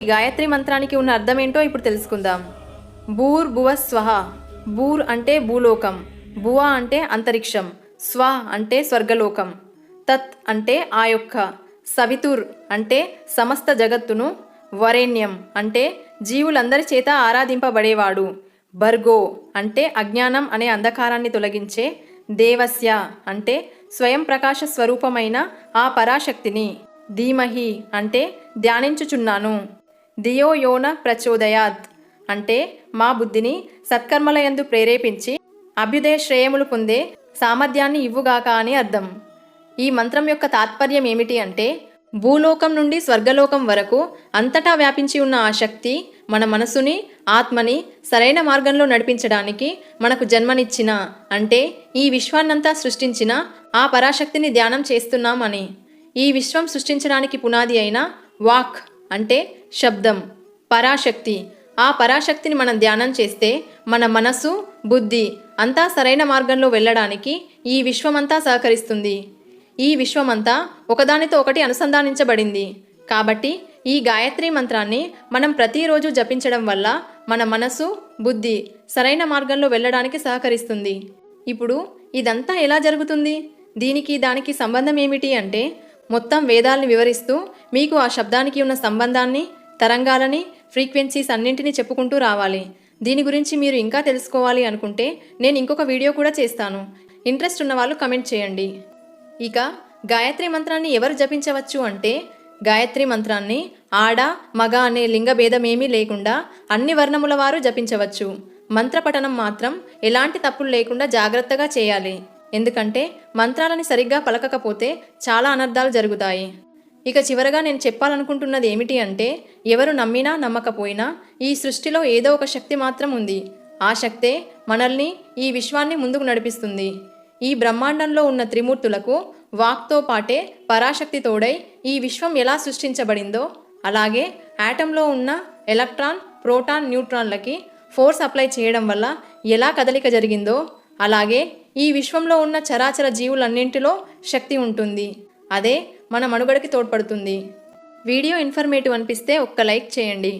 ఈ గాయత్రి మంత్రానికి ఉన్న అర్థం ఏంటో ఇప్పుడు తెలుసుకుందాం. భూర్ భువ స్వహ. భూర్ అంటే భూలోకం, భువ అంటే అంతరిక్షం, స్వ అంటే స్వర్గలోకం, తత్ అంటే ఆ యొక్క, సవితుర్ అంటే సమస్త జగత్తును, వరేణ్యం అంటే జీవులందరి చేత ఆరాధింపబడేవాడు, భర్గో అంటే అజ్ఞానం అనే అంధకారాన్ని తొలగించే, దేవస్య అంటే స్వయం ప్రకాశ స్వరూపమైన ఆ పరాశక్తిని, ధీమహి అంటే ధ్యానించుచున్నాను, ధియో యోన ప్రచోదయాత్ అంటే మా బుద్ధిని సత్కర్మలయందు ప్రేరేపించి అభ్యుదయ శ్రేయములు పొందే సామర్థ్యాన్ని ఇవ్వుగాక అని అర్థం. ఈ మంత్రం యొక్క తాత్పర్యం ఏమిటి అంటే, భూలోకం నుండి స్వర్గలోకం వరకు అంతటా వ్యాపించి ఉన్న ఆ శక్తి మన మనసుని, ఆత్మని సరైన మార్గంలో నడిపించడానికి మనకు జన్మనిచ్చిన, అంటే ఈ విశ్వాన్నంతా సృష్టించిన ఆ పరాశక్తిని ధ్యానం చేస్తున్నాం అని. ఈ విశ్వం సృష్టించడానికి పునాది అయిన వాక్ అంటే శబ్దం, పరాశక్తి. ఆ పరాశక్తిని మనం ధ్యానం చేస్తే మన మనసు, బుద్ధి అంతా సరైన మార్గంలో వెళ్ళడానికి ఈ విశ్వమంతా సహకరిస్తుంది. ఈ విశ్వమంతా ఒకదానితో ఒకటి అనుసంధానించబడింది. కాబట్టి ఈ గాయత్రి మంత్రాన్ని మనం ప్రతిరోజు జపించడం వల్ల మన మనసు, బుద్ధి సరైన మార్గంలో వెళ్ళడానికి సహకరిస్తుంది. ఇప్పుడు ఇదంతా ఎలా జరుగుతుంది? దీనికి దానికి సంబంధం ఏమిటి అంటే, మొత్తం వేదాల్ని వివరిస్తూ మీకు ఆ శబ్దానికి ఉన్న సంబంధాన్ని, తరంగాలని, ఫ్రీక్వెన్సీస్ అన్నింటినీ చెప్పుకుంటూ రావాలి. దీని గురించి మీరు ఇంకా తెలుసుకోవాలి అనుకుంటే నేను ఇంకొక వీడియో కూడా చేస్తాను. ఇంట్రెస్ట్ ఉన్న వాళ్ళు కమెంట్ చేయండి. ఇక గాయత్రి మంత్రాన్ని ఎవరు జపించవచ్చు అంటే, గాయత్రి మంత్రాన్ని ఆడ, మగ అనే లింగ భేదమేమీ లేకుండా అన్ని వర్ణముల వారు జపించవచ్చు. మంత్రపఠనం మాత్రం ఎలాంటి తప్పులు లేకుండా జాగ్రత్తగా చేయాలి. ఎందుకంటే మంత్రాలని సరిగ్గా పలకకపోతే చాలా అనర్థాలు జరుగుతాయి. ఇక చివరగా నేను చెప్పాలనుకుంటున్నది ఏమిటి అంటే, ఎవరు నమ్మినా నమ్మకపోయినా ఈ సృష్టిలో ఏదో ఒక శక్తి మాత్రం ఉంది. ఆ శక్తే మనల్ని, ఈ విశ్వాన్ని ముందుకు నడిపిస్తుంది. ఈ బ్రహ్మాండంలో ఉన్న త్రిమూర్తులకు వాక్తో పాటే పరాశక్తి తోడై ఈ విశ్వం ఎలా సృష్టించబడిందో, అలాగే యాటంలో ఉన్న ఎలక్ట్రాన్, ప్రోటాన్, న్యూట్రాన్లకి ఫోర్స్ అప్లై చేయడం వల్ల ఎలా కదలిక జరిగిందో, అలాగే ఈ విశ్వంలో ఉన్న చరాచర జీవులన్నింటిలో శక్తి ఉంటుంది. అదే మన మనుగడకి తోడ్పడుతుంది. వీడియో ఇన్ఫర్మేటివ్ అనిపిస్తే ఒక్క లైక్ చేయండి.